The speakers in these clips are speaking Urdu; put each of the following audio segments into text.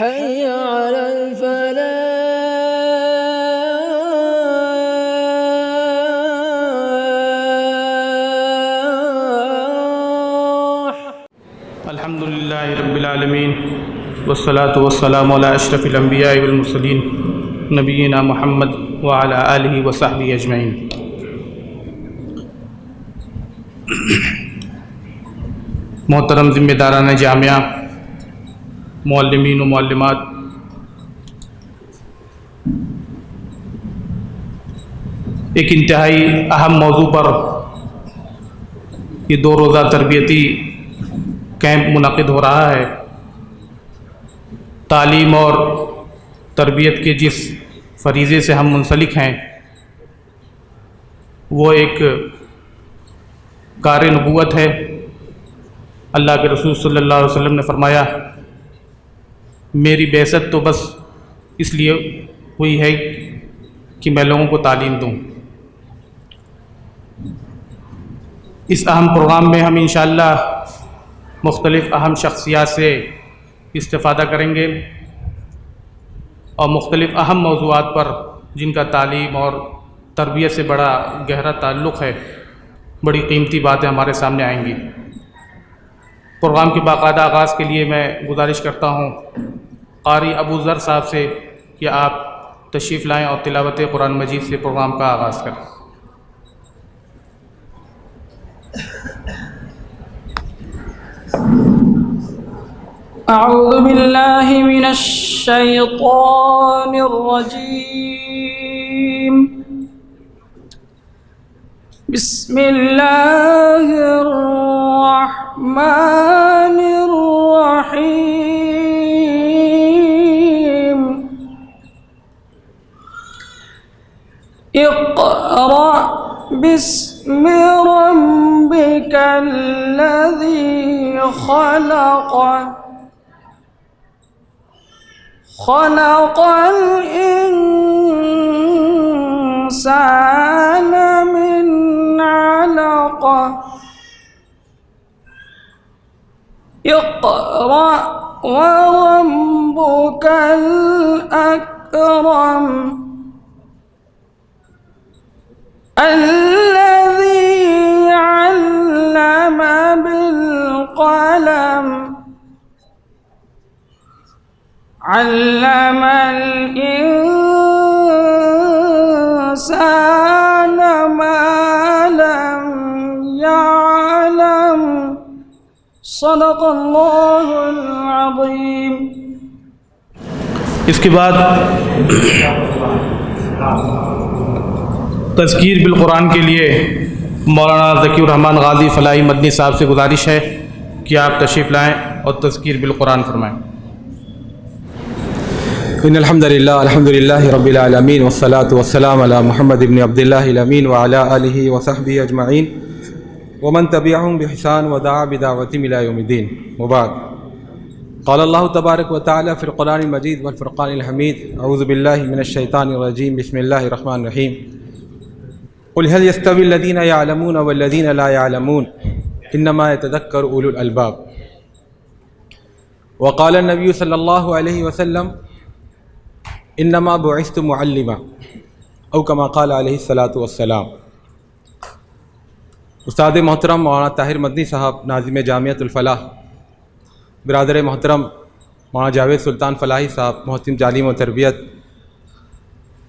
حي على الفلاح. الحمد للہ رب العالمین والصلاة والسلام علی اشرف الانبیاء والمرسلین نبینا محمد وعلی آلہ وصحبہ اجمعین. محترم ذمہ داران جامعہ، معلمین و معلمات، ایک انتہائی اہم موضوع پر یہ 2 روزہ تربیتی کیمپ منعقد ہو رہا ہے. تعلیم اور تربیت کے جس فریضے سے ہم منسلک ہیں وہ ایک کار نبوت ہے. اللہ کے رسول صلی اللہ علیہ وسلم نے فرمایا، میری بعثت تو بس اس لیے ہوئی ہے کہ میں لوگوں کو تعلیم دوں. اس اہم پروگرام میں ہم انشاءاللہ مختلف اہم شخصیات سے استفادہ کریں گے اور مختلف اہم موضوعات پر جن کا تعلیم اور تربیت سے بڑا گہرا تعلق ہے، بڑی قیمتی باتیں ہمارے سامنے آئیں گی. پروگرام کے باقاعدہ آغاز کے لیے میں گزارش کرتا ہوں قاری ابو ذر صاحب سے کہ آپ تشریف لائیں اور تلاوت قرآن مجید سے پروگرام کا آغاز کریں. اعوذ باللہ من الشیطان الرجیم. بسم اللہ الرحمن الرحیم. اقرأ باسم ربک الذی خلق خلق الإنسان من علق. اقرأ وربك الأكرم الذي علم بالقلم علم الإنسان ما لم يعلم. صدق اللہ العظیم. اس کے بعد تذکیر بالقرآن کے لیے مولانا ذکی الرحمن غازی فلاحی مدنی صاحب سے گزارش ہے کہ آپ تشریف لائیں اور تذکیر بالقرآن فرمائیں. ان الحمد للہ رب العالمین والصلاة والسلام علی محمد بن عبد اللہ الامین وعلی آلہ وصحبہ اجمعین ومن تبعهم بإحسان ودعا بدعوتهم إلى يوم الدين. وبعد، قال الله تبارك وتعالى في القرآن المجيد والفرقان الحميد: أعوذ بالله من الشيطان الرجيم، بسم الله الرحمن الرحيم. قل هل يستوي الذين يعلمون والذين لا يعلمون إنما يتذكر أولو الألباب. وقال النبي صلى الله عليه وسلم: انما بعثت معلما، او كما قال علیہ الصلاۃ والسلام. استاد محترم مولانا طاہر مدنی صاحب ناظم جامعۃ الفلاح، برادر محترم مولانا جاوید سلطان فلاحی صاحب محترم تعلیم و تربیت،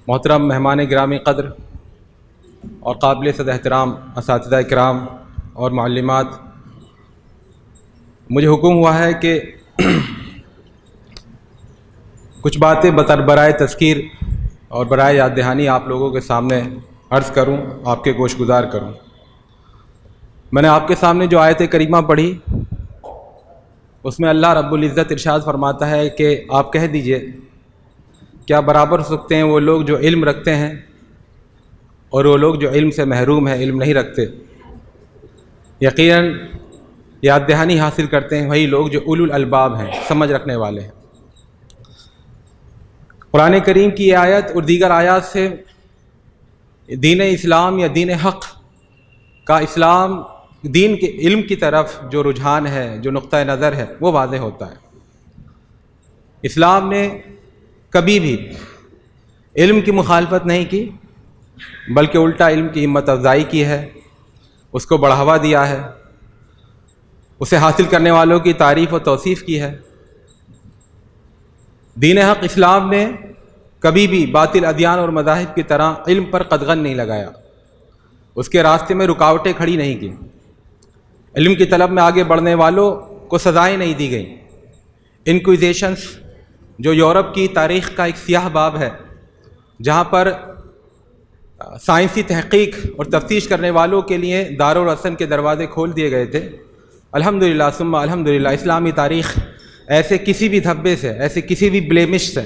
محترم مہمان گرامی قدر اور قابل صد احترام اساتذہ کرام اور معلمات، مجھے حکم ہوا ہے کہ کچھ باتیں برائے تذکیر اور برائے یاد دہانی آپ لوگوں کے سامنے عرض کروں، آپ کے گوش گزار کروں. میں نے آپ کے سامنے جو آیت کریمہ پڑھی اس میں اللہ رب العزت ارشاد فرماتا ہے کہ آپ کہہ دیجئے کیا برابر ہو سکتے ہیں وہ لوگ جو علم رکھتے ہیں اور وہ لوگ جو علم سے محروم ہیں، علم نہیں رکھتے. یقیناً یاد دہانی حاصل کرتے ہیں وہی لوگ جو اولو الالباب ہیں، سمجھ رکھنے والے ہیں. قرآن کریم کی یہ آیت اور دیگر آیات سے دین اسلام یا دین حق کا اسلام دین کے علم کی طرف جو رجحان ہے، جو نقطہ نظر ہے، وہ واضح ہوتا ہے. اسلام نے کبھی بھی علم کی مخالفت نہیں کی، بلکہ الٹا علم کی ہمت افزائی کی ہے، اس کو بڑھاوا دیا ہے، اسے حاصل کرنے والوں کی تعریف و توصیف کی ہے۔ دین حق اسلام نے کبھی بھی باطل ادیان اور مذاہب کی طرح علم پر قدغن نہیں لگایا، اس کے راستے میں رکاوٹیں کھڑی نہیں کی، علم کی طلب میں آگے بڑھنے والوں کو سزائیں نہیں دی گئیں۔ انکویزیشنز جو یورپ کی تاریخ کا ایک سیاہ باب ہے، جہاں پر سائنسی تحقیق اور تفتیش کرنے والوں کے لیے دارالرسم کے دروازے کھول دیے گئے تھے، الحمدللہ ثم الحمدللہ اسلامی تاریخ ایسے کسی بھی دھبے سے، ایسے کسی بھی بلیمش سے،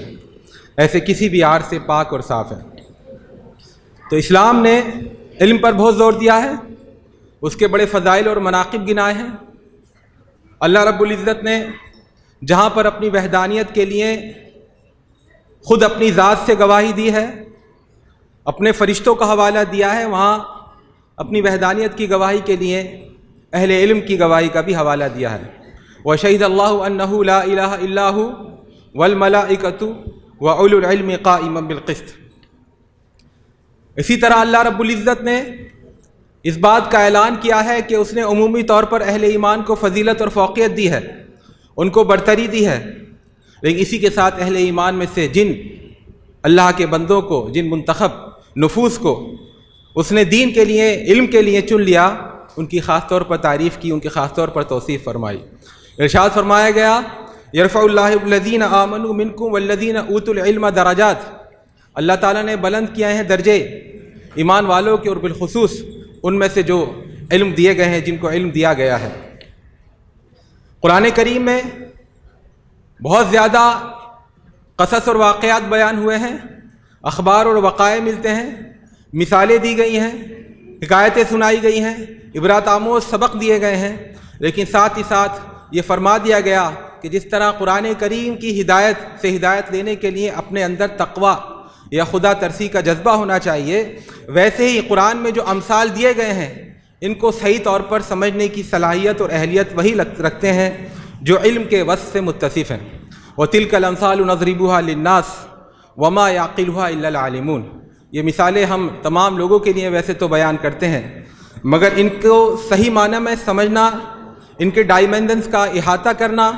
ایسے کسی بھی عار سے پاک اور صاف ہے۔ تو اسلام نے علم پر بہت زور دیا ہے، اس کے بڑے فضائل اور مناقب گنائے ہیں۔ اللہ رب العزت نے جہاں پر اپنی وحدانیت کے لیے خود اپنی ذات سے گواہی دی ہے، اپنے فرشتوں کا حوالہ دیا ہے، وہاں اپنی وحدانیت کی گواہی کے لیے اہل علم کی گواہی کا بھی حوالہ دیا ہے۔ وَشَهِدَ اللَّهُ أَنَّهُ لَا إِلَهَ إِلَّا هُوَ وَالْمَلَائِكَةُ وَأُولُو الْعِلْمِ قَائِمًا بِالْقِسْطِ۔ اسی طرح اللہ رب العزت نے اس بات کا اعلان کیا ہے کہ اس نے عمومی طور پر اہل ایمان کو فضیلت اور فوقیت دی ہے، ان کو برتری دی ہے، لیکن اسی کے ساتھ اہل ایمان میں سے جن اللہ کے بندوں کو، جن منتخب نفوس کو اس نے دین کے لیے، علم کے لیے چن لیا، ان کی خاص طور پر تعریف کی، ان کی خاص طور پر توصیف فرمائی۔ ارشاد فرمایا گیا یرفع اللہ الذین آمنوا منکم والذین اوتوا العلم درجات، اللہ تعالیٰ نے بلند کیا ہیں درجے ایمان والوں کے اور بالخصوص ان میں سے جو علم دیے گئے ہیں، جن کو علم دیا گیا ہے۔ قرآن کریم میں بہت زیادہ قصص اور واقعات بیان ہوئے ہیں، اخبار اور وقائع ملتے ہیں، مثالیں دی گئی ہیں، حکایتیں سنائی گئی ہیں، عبرات آموز سبق دیے گئے ہیں، لیکن ساتھ ہی ساتھ یہ فرما دیا گیا کہ جس طرح قرآن کریم کی ہدایت سے ہدایت لینے کے لیے اپنے اندر تقوی یا خدا ترسی کا جذبہ ہونا چاہیے، ویسے ہی قرآن میں جو امثال دیے گئے ہیں ان کو صحیح طور پر سمجھنے کی صلاحیت اور اہلیت وہی رکھتے ہیں جو علم کے وصف سے متصف ہیں۔ وَتِلْكَ الْأَمْثَالُ نَضْرِبُهَا لِلنَّاسِ وَمَا يَعْقِلُهَا إِلَّا الْعَالِمُونَ، یہ مثالیں ہم تمام لوگوں کے لیے ویسے تو بیان کرتے ہیں، مگر ان کو صحیح معنی میں سمجھنا، ان کے ڈائمینشنز کا احاطہ کرنا،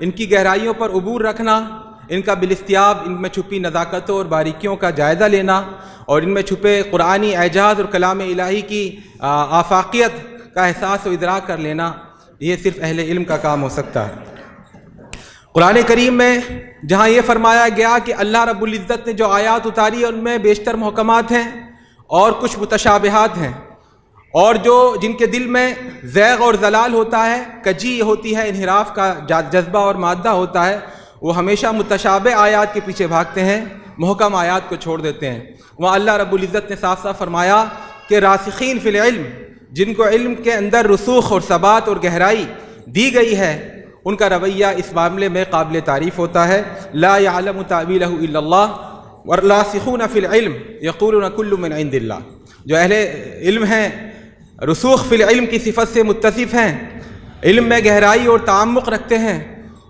ان کی گہرائیوں پر عبور رکھنا، ان کا بالاستیاب، ان میں چھپی نزاکتوں اور باریکیوں کا جائزہ لینا، اور ان میں چھپے قرآنی اعجاز اور کلام الہی کی آفاقیت کا احساس و ادراک کر لینا، یہ صرف اہل علم کا کام ہو سکتا ہے۔ قرآن کریم میں جہاں یہ فرمایا گیا کہ اللہ رب العزت نے جو آیات اتاری ان میں بیشتر محکمات ہیں اور کچھ متشابہات ہیں، اور جو جن کے دل میں زیغ اور ضلال ہوتا ہے، کجی ہوتی ہے، انحراف کا جذبہ اور مادہ ہوتا ہے، وہ ہمیشہ متشابہ آیات کے پیچھے بھاگتے ہیں، محکم آیات کو چھوڑ دیتے ہیں۔ وہاں اللہ رب العزت نے صاف صاف فرمایا کہ راسخین فی العلم، جن کو علم کے اندر رسوخ اور ثبات اور گہرائی دی گئی ہے، ان کا رویہ اس معاملے میں قابل تعریف ہوتا ہے۔ لا يعلم تأویلہ الا اللہ والراسخون فی العلم یقولون کل من عند اللہ، جو اہل علم ہیں، رسوخ فی العلم کی صفت سے متصف ہیں، علم میں گہرائی اور تعمق رکھتے ہیں،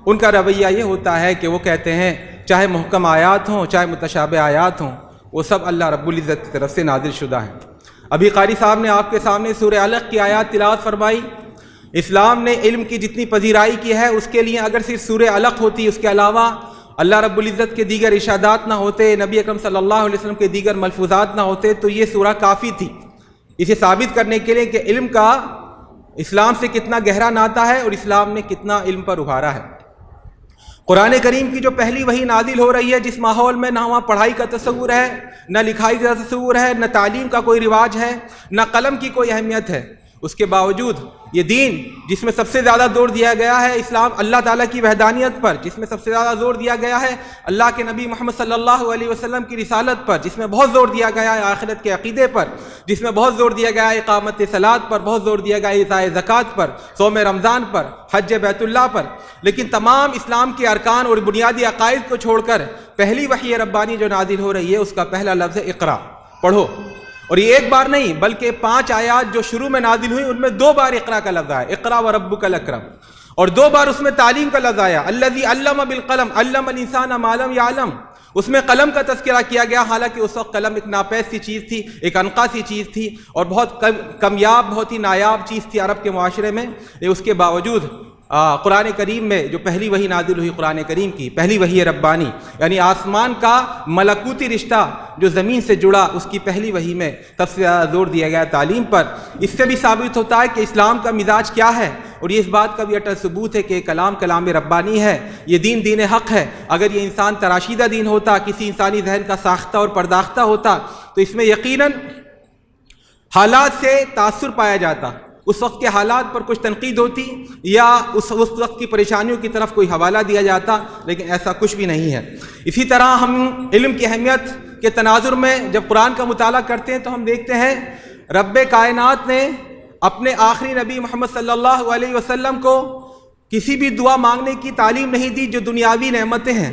ان کا رویہ یہ ہوتا ہے کہ وہ کہتے ہیں چاہے محکم آیات ہوں، چاہے متشابہ آیات ہوں، وہ سب اللہ رب العزت کی طرف سے نازل شدہ ہیں۔ ابھی قاری صاحب نے آپ کے سامنے سورہ علق کی آیات تلاوت فرمائی۔ اسلام نے علم کی جتنی پذیرائی کی ہے، اس کے لیے اگر صرف سورہ علق ہوتی، اس کے علاوہ اللہ رب العزت کے دیگر ارشادات نہ ہوتے، نبی اکرم صلی اللہ علیہ وسلم کے دیگر ملفوظات نہ ہوتے، تو یہ سورہ کافی تھی اسے ثابت کرنے کے لیے کہ علم کا اسلام سے کتنا گہرا ناطہ ہے اور اسلام نے کتنا علم پر ابھارا ہے۔ قرآن کریم کی جو پہلی وحی نازل ہو رہی ہے، جس ماحول میں نہ وہاں پڑھائی کا تصور ہے، نہ لکھائی کا تصور ہے، نہ تعلیم کا کوئی رواج ہے، نہ قلم کی کوئی اہمیت ہے، اس کے باوجود یہ دین جس میں سب سے زیادہ زور دیا گیا ہے اسلام اللہ تعالیٰ کی وحدانیت پر، جس میں سب سے زیادہ زور دیا گیا ہے اللہ کے نبی محمد صلی اللہ علیہ وسلم کی رسالت پر، جس میں بہت زور دیا گیا ہے آخرت کے عقیدے پر، جس میں بہت زور دیا گیا ہے اقامت صلاۃ پر، بہت زور دیا گیا ہے ایتاء زکوٰۃ پر، صوم رمضان پر، حج بیت اللہ پر، لیکن تمام اسلام کے ارکان اور بنیادی عقائد کو چھوڑ کر پہلی وحی ربانی جو نازل ہو رہی ہے، اس کا پہلا لفظ ہے اقرا، پڑھو۔ اور یہ ایک بار نہیں بلکہ 5 آیات جو شروع میں نازل ہوئی ان میں 2 بار اقرا کا لفظ ہے، اقرا وربک الاکرم۔ اور 2 بار اس میں تعلیم کا لفظ آیا، الذی علم بالقلم علم الانسان ما لم یعلم، اس میں قلم کا تذکرہ کیا گیا، حالانکہ اس وقت قلم ایک ناپید سی چیز تھی، ایک انقا سی چیز تھی اور بہت کمیاب، بہت ہی نایاب چیز تھی عرب کے معاشرے میں، لیکن اس کے باوجود قرآن کریم میں جو پہلی وحی نازل ہوئی قرآن کریم کی، پہلی وحی ربانی، یعنی آسمان کا ملکوتی رشتہ جو زمین سے جڑا، اس کی پہلی وحی میں سب سے زیادہ زور دیا گیا تعلیم پر۔ اس سے بھی ثابت ہوتا ہے کہ اسلام کا مزاج کیا ہے، اور یہ اس بات کا بھی اٹل ثبوت ہے کہ یہ کلام ربانی ہے، یہ دین حق ہے۔ اگر یہ انسان تراشیدہ دین ہوتا، کسی انسانی ذہن کا ساختہ اور پرداختہ ہوتا، تو اس میں یقیناً حالات سے تاثر پایا جاتا، اس وقت کے حالات پر کچھ تنقید ہوتی یا اس وقت کی پریشانیوں کی طرف کوئی حوالہ دیا جاتا، لیکن ایسا کچھ بھی نہیں ہے۔ اسی طرح ہم علم کی اہمیت کے تناظر میں جب قرآن کا مطالعہ کرتے ہیں تو ہم دیکھتے ہیں رب کائنات نے اپنے آخری نبی محمد صلی اللہ علیہ وسلم کو کسی بھی دعا مانگنے کی تعلیم نہیں دی جو دنیاوی نعمتیں ہیں۔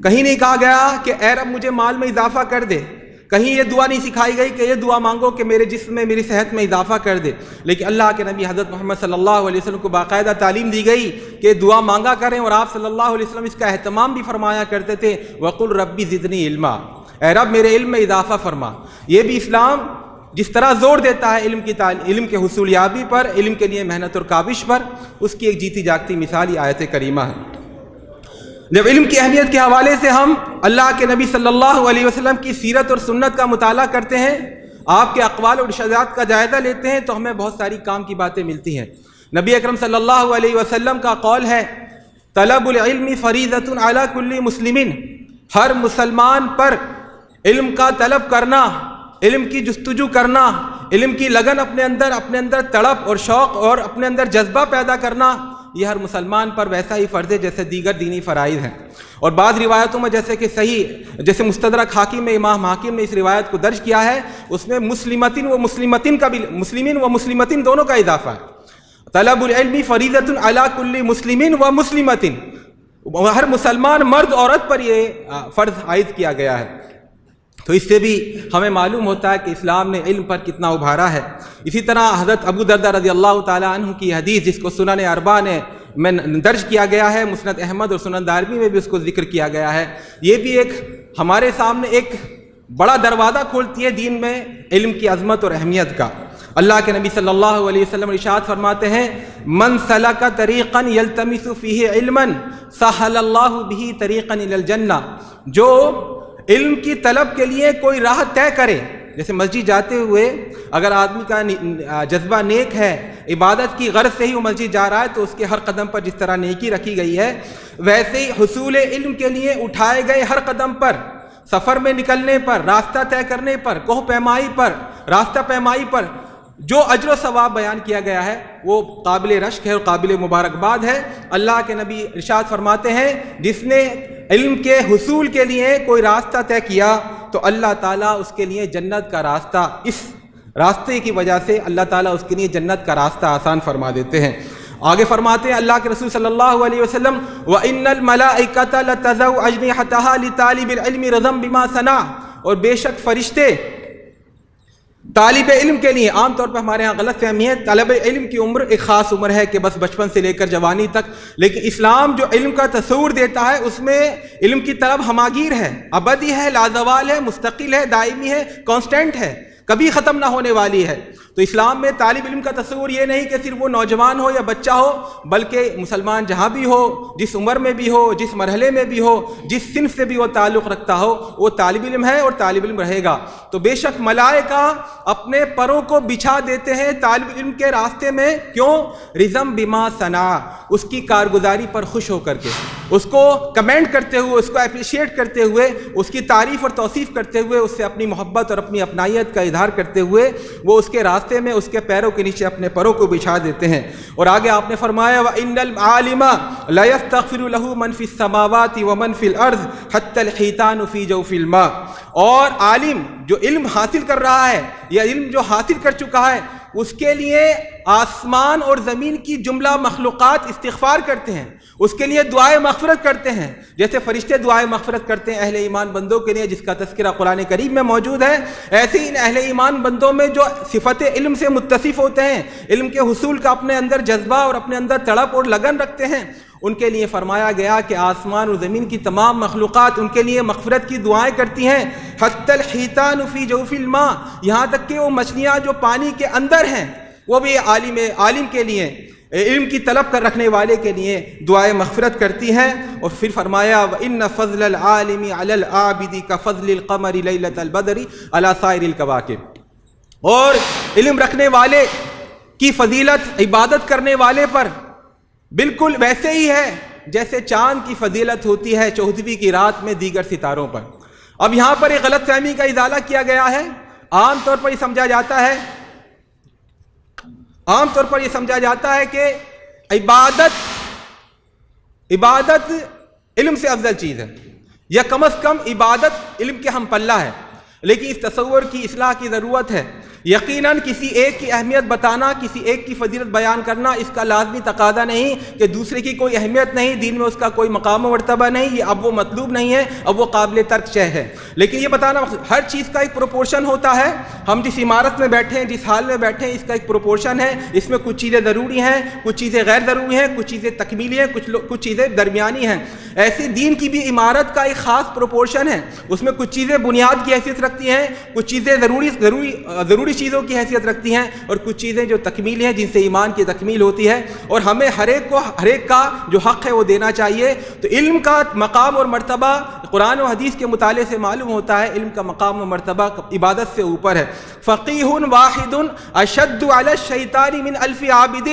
کہیں نہیں کہا گیا کہ اے رب مجھے مال میں اضافہ کر دے، کہیں یہ دعا نہیں سکھائی گئی کہ یہ دعا مانگو کہ میرے جسم میں، میری صحت میں اضافہ کر دے، لیکن اللہ کے نبی حضرت محمد صلی اللہ علیہ وسلم کو باقاعدہ تعلیم دی گئی کہ دعا مانگا کریں، اور آپ صلی اللہ علیہ وسلم اس کا اہتمام بھی فرمایا کرتے تھے، وَقُلْ رَبِّ زِدْنِي عِلْمًا، اے رب میرے علم میں اضافہ فرما۔ یہ بھی اسلام جس طرح زور دیتا ہے علم کے حصول یابی پر، علم کے لیے محنت اور کاوش پر، اس کی ایک جیتی جاگتی مثال یہ آیت کریمہ ہے۔ جب علم کی اہمیت کے حوالے سے ہم اللہ کے نبی صلی اللہ علیہ وسلم کی سیرت اور سنت کا مطالعہ کرتے ہیں، آپ کے اقوال اور ارشادات کا جائزہ لیتے ہیں، تو ہمیں بہت ساری کام کی باتیں ملتی ہیں۔ نبی اکرم صلی اللہ علیہ وسلم کا قول ہے، طلب العلم فریضۃ علی کل مسلم، ہر مسلمان پر علم کا طلب کرنا، علم کی جستجو کرنا، علم کی لگن اپنے اندر تڑپ اور شوق اور اپنے اندر جذبہ پیدا کرنا، یہ ہر مسلمان پر ویسا ہی فرض ہے جیسے دیگر دینی فرائض ہیں۔ اور بعض روایتوں میں جیسے مستدرک حاکم میں امام حاکم نے اس روایت کو درج کیا ہے، اس میں مسلمتن و مسلمتن کا بھی، مسلمین و مسلمتن دونوں کا اضافہ ہے۔ طلب العلم فریضۃ علی کل مسلم و مسلمتن، ہر مسلمان مرد عورت پر یہ فرض عائد کیا گیا ہے۔ تو اس سے بھی ہمیں معلوم ہوتا ہے کہ اسلام نے علم پر کتنا ابھارا ہے۔ اسی طرح حضرت ابو درداء رضی اللہ تعالیٰ عنہ کی حدیث جس کو سنن اربعہ میں درج کیا گیا ہے، مسند احمد اور سنن دارمی میں بھی اس کو ذکر کیا گیا ہے، یہ بھی ایک ہمارے سامنے ایک بڑا دروازہ کھولتی ہے دین میں علم کی عظمت اور اہمیت کا۔ اللہ کے نبی صلی اللہ علیہ وسلم ارشاد فرماتے ہیں، من سلک طریقا یلتمس فیہ علما سہل اللہ بہ طریقا الی الجنہ، جو علم کی طلب کے لیے کوئی راہ طے کرے، جیسے مسجد جاتے ہوئے اگر آدمی کا جذبہ نیک ہے، عبادت کی غرض سے ہی وہ مسجد جا رہا ہے، تو اس کے ہر قدم پر جس طرح نیکی رکھی گئی ہے، ویسے ہی حصول علم کے لیے اٹھائے گئے ہر قدم پر، سفر میں نکلنے پر، راستہ طے کرنے پر، کوہ پیمائی پر، راستہ پیمائی پر جو اجر و ثواب بیان کیا گیا ہے وہ قابل رشک ہے اور قابل مبارکباد ہے۔ اللہ کے نبی ارشاد فرماتے ہیں، جس نے علم کے حصول کے لیے کوئی راستہ طے کیا تو اللہ تعالیٰ اس کے لیے جنت کا راستہ، اس راستے کی وجہ سے اللہ تعالیٰ اس کے لیے جنت کا راستہ آسان فرما دیتے ہیں۔ آگے فرماتے ہیں اللہ کے رسول صلی اللہ علیہ وسلم، وَإِنَّ الْمَلَائِكَةَ لَتَضَعُ أَجْنِحَتَهَا لِطَالِبِ الْعِلْمِ رَضًا بِمَا صَنَعَ، اور بے شک فرشتے طالب علم کے لیے، عام طور پر ہمارے ہاں غلط فہمی ہے، طالب علم کی عمر ایک خاص عمر ہے کہ بس بچپن سے لے کر جوانی تک، لیکن اسلام جو علم کا تصور دیتا ہے اس میں علم کی طلب ہماگیر ہے، ابدی ہے، لازوال ہے، مستقل ہے، دائمی ہے، کانسٹنٹ ہے، کبھی ختم نہ ہونے والی ہے۔ تو اسلام میں طالب علم کا تصور یہ نہیں کہ صرف وہ نوجوان ہو یا بچہ ہو، بلکہ مسلمان جہاں بھی ہو، جس عمر میں بھی ہو، جس مرحلے میں بھی ہو، جس صنف سے بھی وہ تعلق رکھتا ہو، وہ طالب علم ہے اور طالب علم رہے گا۔ تو بے شک ملائکہ اپنے پروں کو بچھا دیتے ہیں طالب علم کے راستے میں، کیوں؟ رضم بما صنع، اس کی کارگزاری پر خوش ہو کر کے، اس کو کمنٹ کرتے ہوئے، اس کو اپریشیٹ کرتے ہوئے، اس کی تعریف اور توصیف کرتے ہوئے، اس سے اپنی محبت اور اپنی اپنائیت کا اظہار کرتے ہوئے وہ اس کے راستے میں اس کے پیروں کے نیچے اپنے پروں کو بچھا دیتے ہیں۔ اور آگے آپ نے فرمایا وَإِنَّ الْعَالِمَ لَيَسْتَغْفِرُ لَهُ مَنْ فِي السَّمَاوَاتِ وَمَنْ فِي الْأَرْضِ حَتَّى الْحِيتَانُ فِي جَوْفِ الْمَاءِ، اور عالم جو علم حاصل کر رہا ہے یا علم جو حاصل کر چکا ہے، اس کے لیے آسمان اور زمین کی جملہ مخلوقات استغفار کرتے ہیں، اس کے لیے دعائے مغفرت کرتے ہیں، جیسے فرشتے دعائے مغفرت کرتے ہیں اہل ایمان بندوں کے لیے، جس کا تذکرہ قرآن کریم میں موجود ہے۔ ایسے ہی ان اہل ایمان بندوں میں جو صفت علم سے متصف ہوتے ہیں، علم کے حصول کا اپنے اندر جذبہ اور اپنے اندر تڑپ اور لگن رکھتے ہیں، ان کے لیے فرمایا گیا کہ آسمان اور زمین کی تمام مخلوقات ان کے لیے مغفرت کی دعائیں کرتی ہیں۔ حتی الحیتان فی جوف الماء، یہاں تک کہ وہ مچھلیاں جو پانی کے اندر ہیں وہ بھی عالم کے لیے، علم کی طلب کر رکھنے والے کے لیے دعائیں مغفرت کرتی ہیں۔ اور پھر فرمایا وَإِنَّ فَضْلَ الْعَالِمِ عَلَى الْعَابِدِ كَفَضْلِ الْقَمَرِ لَيْلَةَ الْبَدْرِ عَلَى سَائِرِ الْكَوَاكِبِ، اور علم رکھنے والے کی فضیلت عبادت کرنے والے پر بالکل ویسے ہی ہے جیسے چاند کی فضیلت ہوتی ہے 14ویں کی رات میں دیگر ستاروں پر۔ اب یہاں پر ایک غلط فہمی کا ازالہ کیا گیا ہے۔ عام طور پر یہ سمجھا جاتا ہے کہ عبادت علم سے افضل چیز ہے، یا کم از کم عبادت علم کے ہم پلہ ہے، لیکن اس تصور کی اصلاح کی ضرورت ہے۔ یقیناً کسی ایک کی اہمیت بتانا، کسی ایک کی فضیلت بیان کرنا، اس کا لازمی تقاضا نہیں کہ دوسرے کی کوئی اہمیت نہیں، دین میں اس کا کوئی مقام و مرتبہ نہیں، یہ اب وہ مطلوب نہیں ہے، اب وہ قابل ترک شے ہے۔ لیکن یہ بتانا ہر چیز کا ایک پروپورشن ہوتا ہے۔ ہم جس عمارت میں بیٹھے ہیں، جس حال میں بیٹھے ہیں، اس کا ایک پروپورشن ہے، اس میں کچھ چیزیں ضروری ہیں، کچھ چیزیں غیر ضروری ہیں، کچھ چیزیں تکمیلی ہیں، کچھ چیزیں درمیانی ہیں۔ ایسے دین کی بھی عمارت کا ایک خاص پروپورشن ہے، اس میں کچھ چیزیں بنیاد کی حیثیت رکھتی ہیں، کچھ چیزیں ضروری چیزوں کی حیثیت رکھتی ہیں، اور کچھ چیزیں جو تکمیلی ہیں جن سے ایمان کی تکمیل ہوتی ہے، اور ہمیں ہر ایک کا جو حق ہے وہ دینا چاہیے۔ تو علم کا مقام اور مرتبہ قرآن و حدیث کے مطالعے سے معلوم ہوتا ہے، علم کا مقام و مرتبہ عبادت سے اوپر ہے۔ فقیہ واحد اشد علی الشیطان من 1000 عابد،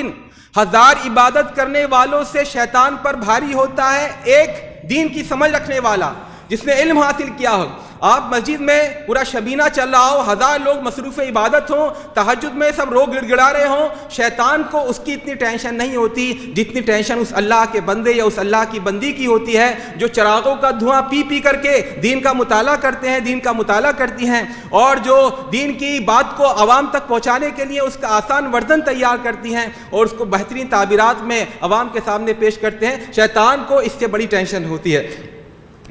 1000 عبادت کرنے والوں سے شیطان پر بھاری ہوتا ہے ایک دین کی سمجھ رکھنے والا جس نے علم حاصل کیا ہو۔ آپ مسجد میں پورا شبینہ چل رہا ہو، 1000 لوگ مصروف عبادت ہوں، تہجد میں سب رو گڑ گڑا رہے ہوں، شیطان کو اس کی اتنی ٹینشن نہیں ہوتی جتنی ٹینشن اس اللہ کے بندے یا اس اللہ کی بندی کی ہوتی ہے جو چراغوں کا دھواں پی پی کر کے دین کا مطالعہ کرتے ہیں، دین کا مطالعہ کرتی ہیں، اور جو دین کی بات کو عوام تک پہنچانے کے لیے اس کا آسان ورژن تیار کرتی ہیں اور اس کو بہترین تعبیرات میں عوام کے سامنے پیش کرتے ہیں۔ شیطان کو اس سے بڑی ٹینشن ہوتی ہے۔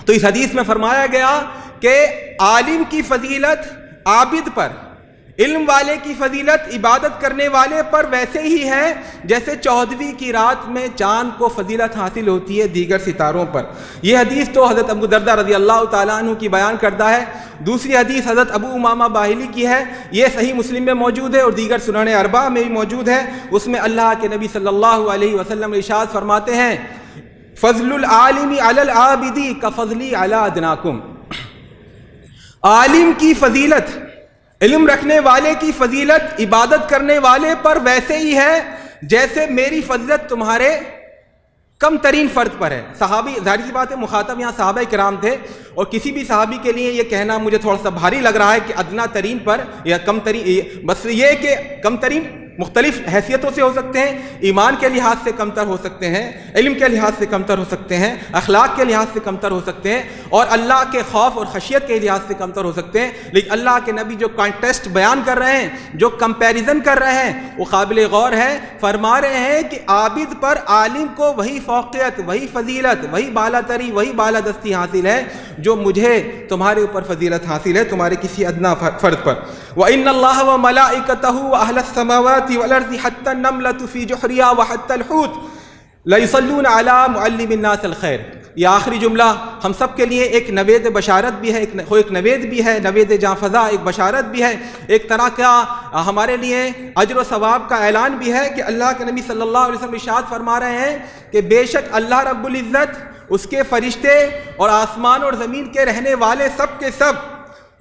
تو اس حدیث میں فرمایا گیا کہ عالم کی فضیلت عابد پر، علم والے کی فضیلت عبادت کرنے والے پر ویسے ہی ہے جیسے 14ویں کی رات میں چاند کو فضیلت حاصل ہوتی ہے دیگر ستاروں پر۔ یہ حدیث تو حضرت ابو درداء رضی اللہ تعالیٰ عنہ کی بیان کردہ ہے۔ دوسری حدیث حضرت ابو امامہ باہلی کی ہے، یہ صحیح مسلم میں موجود ہے اور دیگر سنن اربعہ میں بھی موجود ہے۔ اس میں اللہ کے نبی صلی اللہ علیہ وسلم ارشاد فرماتے ہیں فضل العالم علی العابد کفضلی علی ادناکم، عالم کی فضیلت، علم رکھنے والے کی فضیلت عبادت کرنے والے پر ویسے ہی ہے جیسے میری فضیلت تمہارے کم ترین فرد پر ہے۔ صحابی، ظاہر سی بات ہے مخاطب یہاں صحابہ کرام تھے، اور کسی بھی صحابی کے لیے یہ کہنا مجھے تھوڑا سا بھاری لگ رہا ہے کہ ادنا ترین پر یا کم ترین، بس یہ کہ کم ترین مختلف حیثیتوں سے ہو سکتے ہیں، ایمان کے لحاظ سے کمتر ہو سکتے ہیں، علم کے لحاظ سے کمتر ہو سکتے ہیں، اخلاق کے لحاظ سے کمتر ہو سکتے ہیں، اور اللہ کے خوف اور خشیت کے لحاظ سے کمتر ہو سکتے ہیں۔ لیکن اللہ کے نبی جو کانٹیسٹ بیان کر رہے ہیں، جو کمپیریزن کر رہے ہیں، وہ قابل غور ہے۔ فرما رہے ہیں کہ عابد پر عالم کو وہی فوقیت، وہی فضیلت، وہی بالاتری، وہی بالادستی حاصل ہے جو مجھے تمہارے اوپر فضیلت حاصل ہے تمہارے کسی ادنا فرد پر۔ وَإِنَّ اللَّهَ وَمَلَائِكَتَهُ وَأَهْلَ السَّمَاوَاتِ وَالْأَرْضِ حَتَّى النَّمْلَةُ فِي جُحْرِهَا وَحَتَّى الْحُوتُ لَيُصَلُّونَ عَلَى مُعَلِّمِ النَّاسِ الْخَيْرِ۔ یہ آخری جملہ ہم سب کے لیے ایک نوید بشارت بھی ہے، ایک نوید بھی ہے، نوید جاں فضا، ایک بشارت بھی ہے، ایک طرح کا ہمارے لیے اجر و ثواب کا اعلان بھی ہے کہ اللہ کے نبی صلی اللہ علیہ وسلم ارشاد فرما رہے ہیں کہ بے شک اللہ رب العزت، اس کے فرشتے اور آسمان اور زمین کے رہنے والے سب کے سب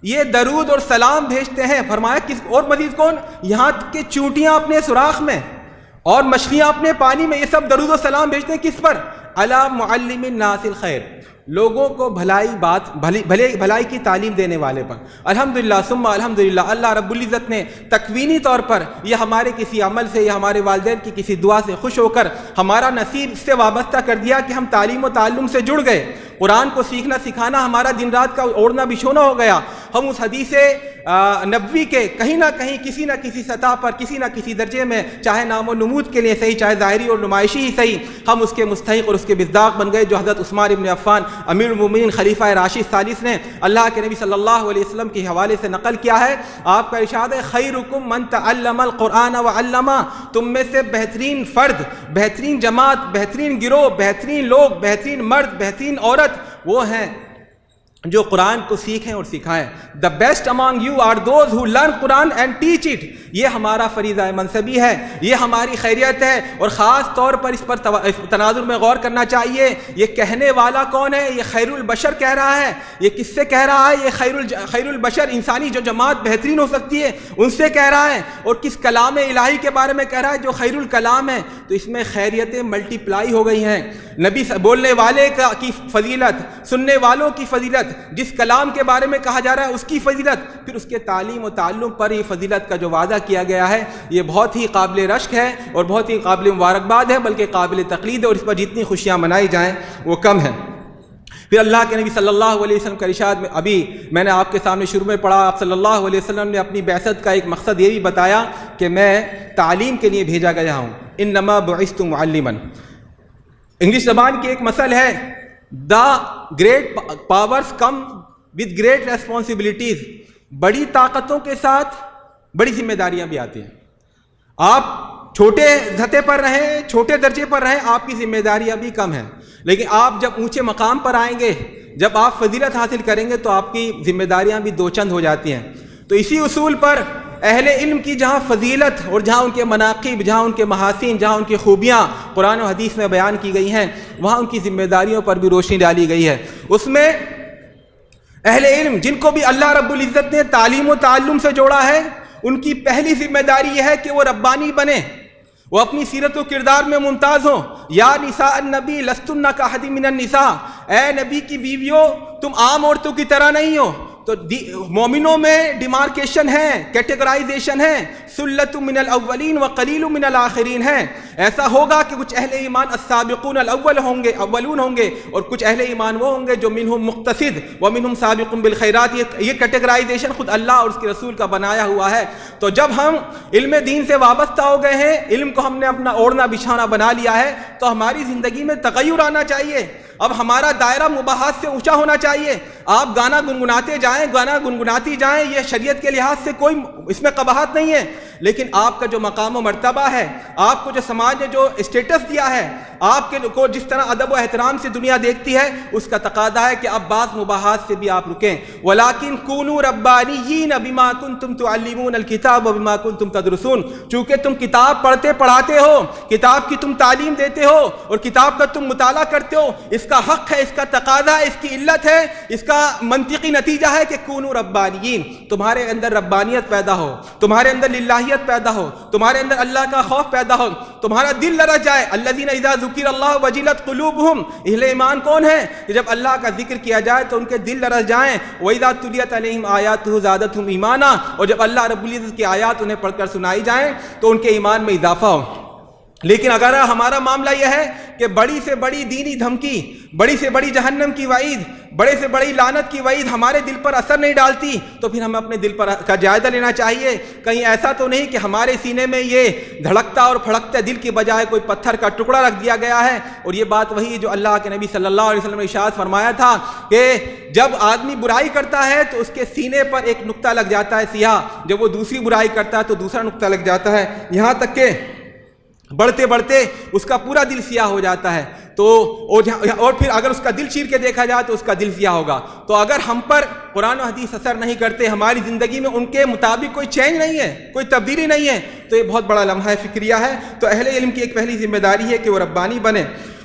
یہ درود اور سلام بھیجتے ہیں۔ فرمایا کس اور مزید کون؟ یہاں کہ چونٹیاں اپنے سوراخ میں اور مچھلیاں اپنے پانی میں، یہ سب درود و سلام بھیجتے ہیں کس پر؟ علی معلم الناس الخیر، لوگوں کو بھلائی کی تعلیم دینے والے پر۔ الحمدللہ ثم الحمدللہ، اللہ رب العزت نے تکوینی طور پر یہ ہمارے کسی عمل سے یا ہمارے والدین کی کسی دعا سے خوش ہو کر ہمارا نصیب اس سے وابستہ کر دیا کہ ہم تعلیم و تعلم سے جڑ گئے۔ قرآن کو سیکھنا سکھانا ہمارا دن رات کا اوڑھنا بچھونا ہو گیا۔ ہم اس حدیث نبوی کے کہیں نہ کہیں کسی نہ کسی سطح پر کسی نہ کسی درجے میں، چاہے نام و نمود کے لیے صحیح، چاہے ظاہری اور نمائشی ہی صحیح، ہم اس کے مستحق اور اس کے مصداق بن گئے، جو حضرت عثمان ابن عفان امیر المومنین خلیفہ راشد ثالث نے اللہ کے نبی صلی اللہ علیہ وسلم کے حوالے سے نقل کیا ہے۔ آپ کا ارشاد ہے خیرکم من تعلم القرآن وعلمہ، تم میں سے بہترین فرد، بہترین جماعت، بہترین گروہ، بہترین لوگ، بہترین مرد، بہترین عورت وہ ہیں جو قرآن کو سیکھیں اور سکھائیں۔ The best among you are those who learn Quran and teach it. یہ ہمارا فریضہ منصبی ہے، یہ ہماری خیریت ہے، اور خاص طور پر اس پر تناظر میں غور کرنا چاہیے۔ یہ کہنے والا کون ہے؟ یہ خیر البشر کہہ رہا ہے۔ یہ کس سے کہہ رہا ہے؟ یہ خیر البشر، انسانی جو جماعت بہترین ہو سکتی ہے ان سے کہہ رہا ہے، اور کس کلام الہی کے بارے میں کہہ رہا ہے جو خیر الکلام ہے۔ تو اس میں خیریتیں ملٹی پلائی ہو گئی ہیں۔ نبی بولنے والے کی فضیلت، سننے والوں کی فضیلت، جس کلام کے بارے میں کہا جا رہا ہے اس کی فضیلت، پھر اس کے تعلیم و تعلم پر یہ فضیلت کا جو وعدہ کیا گیا ہے، یہ بہت ہی قابل رشک ہے اور بہت ہی قابل مبارکباد ہے، بلکہ قابل تقلید ہے، اور اس پر جتنی خوشیاں منائی جائیں وہ کم ہیں۔ پھر اللہ کے نبی صلی اللہ علیہ وسلم کا ارشاد میں ابھی میں نے آپ کے سامنے شروع میں پڑھا، آپ صلی اللہ علیہ وسلم نے اپنی بعثت کا ایک مقصد یہ بھی بتایا کہ میں تعلیم کے لیے بھیجا گیا ہوں، انما بعثت معلما۔ انگلش زبان کی ایک مثل ہے، the great powers come with great responsibilities, بڑی طاقتوں کے ساتھ بڑی ذمہ داریاں بھی آتی ہیں۔ آپ چھوٹے سطح پر رہیں، چھوٹے درجے پر رہیں، آپ کی ذمہ داریاں بھی کم ہیں، لیکن آپ جب اونچے مقام پر آئیں گے، جب آپ فضیلت حاصل کریں گے تو آپ کی ذمہ داریاں بھی دو چند ہو جاتی ہیں۔ تو اسی اصول پر اہل علم کی جہاں فضیلت اور جہاں ان کے مناقب، جہاں ان کے محاسن، جہاں ان کی خوبیاں قرآن و حدیث میں بیان کی گئی ہیں، وہاں ان کی ذمہ داریوں پر بھی روشنی ڈالی گئی ہے۔ اس میں اہل علم جن کو بھی اللہ رب العزت نے تعلیم و تعلم سے جوڑا ہے، ان کی پہلی ذمہ داری یہ ہے کہ وہ ربانی بنے، وہ اپنی سیرت و کردار میں ممتاز ہوں۔ یا نساء النبی لستن کاحد من النساء، اے نبی کی بیویوں تم عام عورتوں کی طرح نہیں ہو۔ تو مومنوں میں ڈیمارکیشن ہے، کیٹیگرائزیشن ہے، سلۃ من الاولین وقلیل من الاخرین ہے۔ ایسا ہوگا کہ کچھ اہل ایمان السابقون اولون ہوں گے، اور کچھ اہل ایمان وہ ہوں گے جو منہم مقتصد ومنہم سابق بالخیرات۔ یہ کیٹیگرائزیشن خود اللہ اور اس کے رسول کا بنایا ہوا ہے۔ تو جب ہم علم دین سے وابستہ ہو گئے ہیں، علم کو ہم نے اپنا اوڑھنا بچھانا بنا لیا ہے، تو ہماری زندگی میں تغیر آنا چاہیے۔ اب ہمارا دائرہ مباحث سے اونچا ہونا چاہیے۔ آپ گانا گنگناتے جائیں، گانا گنگناتی جائیں، یہ شریعت کے لحاظ سے کوئی اس میں قباحت نہیں ہے، لیکن آپ کا جو مقام و مرتبہ ہے، آپ کو جو سماج نے جو اسٹیٹس دیا ہے، آپ کے کو جس طرح ادب و احترام سے دنیا دیکھتی ہے، اس کا تقاضا ہے کہ اب بعض مباحث سے بھی آپ رکیں۔ وَلَٰكِن كُونُوا رَبَّانِيِّينَ بِمَا كُنتُمْ تُعَلِّمُونَ الْكِتَابَ وَبِمَا كُنتُمْ تَدْرُسُونَ۔ چونکہ تم کتاب پڑھتے پڑھاتے ہو، کتاب کی تم تعلیم دیتے ہو، اور کتاب کا تم مطالعہ کرتے ہو، اس کا حق ہے، اس کا تقاضا ہے، اس کی علت ہے، اس کا منطقی نتیجہ ہے کہ کونوا ربانیین، تمہارے اندر ربانیت پیدا ہو، تمہارے اندر للہیت پیدا ہو، تمہارے اندر اللہ کا خوف پیدا ہو، تمہارا دل لرز جائے۔ الذین اذا ذکر اللہ وجلت قلوبہم، اہل ایمان کون ہے کہ جب اللہ کا ذکر کیا جائے تو ان کے دل لرز جائیں۔ واذا تلیت علیہم آیاتہ زادتہم ایمانا، اور جب اللہ رب العزت کی آیات انہیں پڑھ کر سنائی جائیں تو ان کے ایمان میں اضافہ ہو۔ لیکن اگر ہمارا معاملہ یہ ہے کہ بڑی سے بڑی دینی دھمکی، بڑی سے بڑی جہنم کی وعید، بڑے سے بڑی لعنت کی وعید ہمارے دل پر اثر نہیں ڈالتی، تو پھر ہمیں اپنے دل پر کا جائزہ لینا چاہیے۔ کہیں ایسا تو نہیں کہ ہمارے سینے میں یہ دھڑکتا اور پھڑکتے دل کی بجائے کوئی پتھر کا ٹکڑا رکھ دیا گیا ہے۔ اور یہ بات وہی جو اللہ کے نبی صلی اللہ علیہ وسلم نے ارشاد فرمایا تھا کہ جب آدمی برائی کرتا ہے تو اس کے سینے پر ایک نقطہ لگ جاتا ہے سیاہ، جب وہ دوسری برائی کرتا ہے تو دوسرا نقطہ لگ جاتا ہے، یہاں تک کہ بڑھتے بڑھتے اس کا پورا دل سیاہ ہو جاتا ہے۔ تو اور پھر اگر اس کا دل چیر کے دیکھا جائے تو اس کا دل سیاہ ہوگا۔ تو اگر ہم پر قرآن و حدیث اثر نہیں کرتے، ہماری زندگی میں ان کے مطابق کوئی چینج نہیں ہے، کوئی تبدیلی نہیں ہے، تو یہ بہت بڑا لمحہ فکریہ ہے۔ تو اہل علم کی ایک پہلی ذمہ داری ہے کہ وہ ربانی بنے۔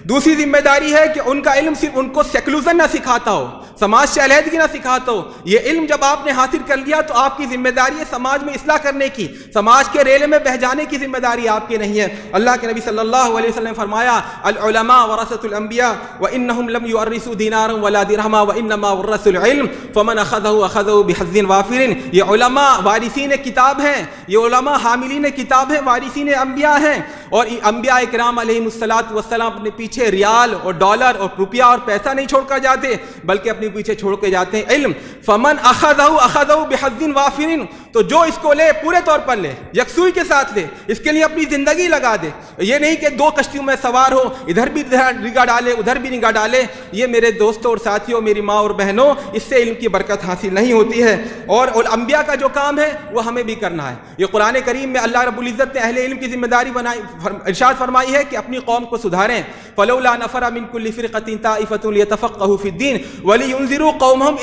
دوسری ذمہ داری ہے کہ ان کا علم صرف ان کو سیکولرزم نہ سکھاتا ہو، سماج سے علیحدگی نہ سکھاتا ہو۔ یہ علم جب آپ نے حاصل کر لیا تو آپ کی ذمہ داری ہے سماج میں اصلاح کرنے کی، سماج کے ریلے میں بہہ جانے کی ذمہ داری آپ کی نہیں ہے۔ اللہ کے نبی صلی اللہ علیہ وسلم نے فرمایا العلماء ورثۃ الانبیاء وانہم لم یورثوا دینارا ولا درہما وانما ورثوا العلم فمن اخذه اخذه بحظ وافر۔ یہ علماء وارثین کتاب ہیں، یہ علماء حاملین کتاب ہیں، وارثین انبیاء ہیں، اور انبیاء کرام علیہم الصلوۃ والسلام اپنے پیچھے ریال اور ڈالر اور روپیہ اور پیسہ نہیں چھوڑ کر جاتے، بلکہ اپنی اپنے پیچھے چھوڑ کے جاتے ہیں. علم فمن اخذہ بحظ وافر, تو جو اس کو لے پورے طور پر لے, یکسوئی کے ساتھ لے, اس کے لیے اپنی زندگی لگا دے. یہ نہیں کہ دو کشتیوں میں سوار ہو, ادھر بھی نگاہ ڈالے ادھر بھی نگاہ ڈالے. یہ میرے دوستوں اور ساتھیوں, میری ماں اور بہنوں, اس سے علم کی برکت حاصل نہیں ہوتی ہے. اور انبیاء کا جو کام ہے وہ ہمیں بھی کرنا ہے. یہ قرآن کریم میں اللہ رب العزت نے اہل علم کی ذمہ داری بنائی, ارشاد فرمائی ہے کہ اپنی قوم کو سدھاریں. فلولا نفر من كل فرقة طائفة ليتفقهوا في الدين ولينذروا قومهم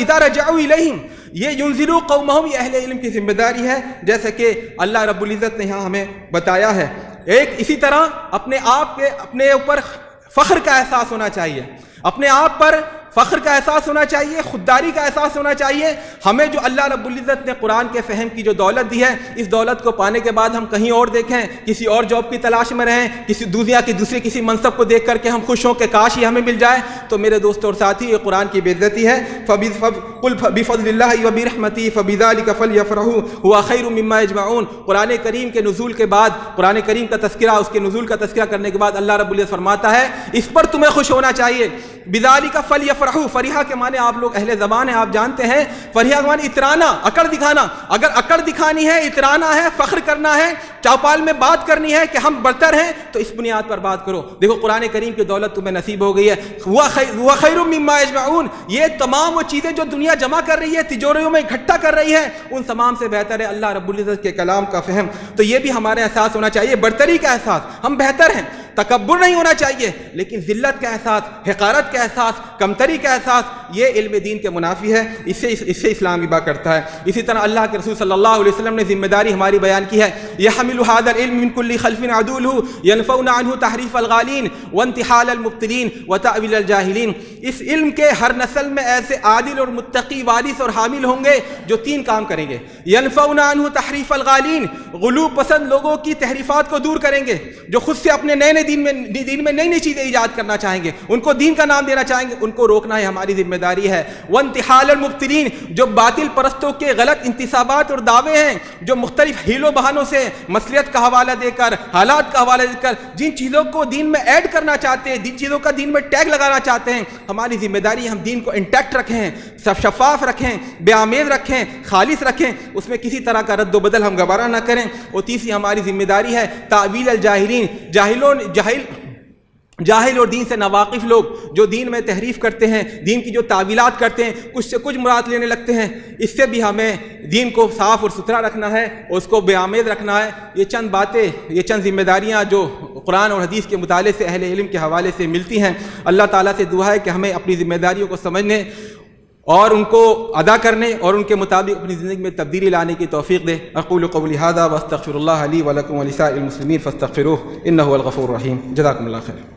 اذا رجعوا اليهم. یہ ينذروا قومهم یہ اہل علم کی ذمہ داری ہے, جیسا کہ اللہ رب العزت نے یہاں ہمیں بتایا ہے. ایک اسی طرح اپنے آپ کے اپنے اوپر فخر کا احساس ہونا چاہیے, اپنے آپ پر فخر کا احساس ہونا چاہیے, خودداری کا احساس ہونا چاہیے. ہمیں جو اللہ رب العزت نے قرآن کے فہم کی جو دولت دی ہے, اس دولت کو پانے کے بعد ہم کہیں اور دیکھیں, کسی اور جاب کی تلاش میں رہیں, کسی دنیا کی دوسرے کسی منصب کو دیکھ کر کے ہم خوش ہوں کہ کاش یہ ہمیں مل جائے, تو میرے دوستوں اور ساتھی یہ قرآن کی بے عزتی ہے. قل بفضل اللہ وبرحمتہ فبذلک فلیفرحوا هو خیر مما یجمعون. قرآن کریم کے نزول کے بعد, قرآن کریم کا تذکرہ, اس کے نزول کا تذکرہ کرنے کے بعد اللہ رب العزت فرماتا ہے اس پر تمہیں خوش ہونا چاہیے. بذلک فلیفرحوا, فریحہ کے معنی آپ لوگ اہل زبان ہیں, آپ جانتے ہیں فریحہ کے معنی اترانا, اکڑ دکھانا. اگر اکڑ دکھانی ہے, اترانا ہے, فخر کرنا ہے, چوپال میں بات کرنی ہے کہ ہم برتر ہیں, تو اس بنیاد پر بات کرو. دیکھو قرآن کریم کی دولت تمہیں نصیب ہو گئی ہے. وہ خیر مما یجمعون, یہ تمام وہ چیزیں جو دنیا جمع کر رہی ہے, تجوریوں میں اکٹھا کر رہی ہے, ان تمام سے بہتر ہے اللہ رب العزت کے کلام کا فہم. تو یہ بھی ہمارے احساس ہونا چاہیے, برتری کا احساس, ہم بہتر ہیں. تکبر نہیں ہونا چاہیے, لیکن ذلت کا احساس, حقارت کا احساس, کمتری کا احساس, یہ علم دین کے منافی ہے. اس سے اسلام ابا کرتا ہے. اسی طرح اللہ کے رسول صلی اللہ علیہ وسلم نے ذمہ داری ہماری بیان کی ہے. يحمل هذا العلم من كل خلف عدوله ينفون عنه تحریف الغالین وانتحال المبتلین وتأویل الجاہلین. اس علم کے ہر نسل میں ایسے عادل اور متقی وارث اور حامل ہوں گے جو تین کام کریں گے. ينفون عنه تحریف الغالین, غلو پسند لوگوں کی تحریفات کو دور کریں گے, جو خود سے اپنے نئے دین میں نئی نئی چیزیں ایجاد کرنا چاہیں گے, ان کو دین کا نام دینا چاہیں گے, ان کو روکنا ہے ہماری ذمہ داری ہے. وانتحال المبتلین, جو باطل پرستوں کے غلط انتصابات اور دعوے ہیں, جو مختلف ہیلوں بہانوں سے مصلحت کا حوالہ دے کر, حالات کا حوالہ دے کر جن چیزوں کو دین میں ایڈ کرنا چاہتے ہیں, جن چیزوں کا دین میں ٹیگ لگانا چاہتے ہیں, ہماری ذمہ داری ہے ہم دین کو انٹیکٹ رکھیں, شفاف رکھیں, بے آمیز رکھیں, خالص رکھیں, اس میں کسی طرح کا رد و بدل ہم گوارا نہ کریں. اور تیسری ہماری ذمہ داری ہے تأویل الجاہلین, جاہل اور دین سے ناواقف لوگ جو دین میں تحریف کرتے ہیں, دین کی جو تعویلات کرتے ہیں, کچھ سے کچھ مراد لینے لگتے ہیں, اس سے بھی ہمیں دین کو صاف اور ستھرا رکھنا ہے اور اس کو بے آمیز رکھنا ہے. یہ چند باتیں, یہ چند ذمہ داریاں جو قرآن اور حدیث کے مطالعے سے اہل علم کے حوالے سے ملتی ہیں. اللہ تعالیٰ سے دعا ہے کہ ہمیں اپنی ذمہ داریوں کو سمجھنے اور ان کو ادا کرنے اور ان کے مطابق اپنی زندگی میں تبدیلی لانے کی توفیق دے. اقول قولی ھذا واستغفر اللہ لی ولکم ولسائر المسلمین فاستغفروہ انہ هو الغفور الرحیم. جزاکم اللہ خیر.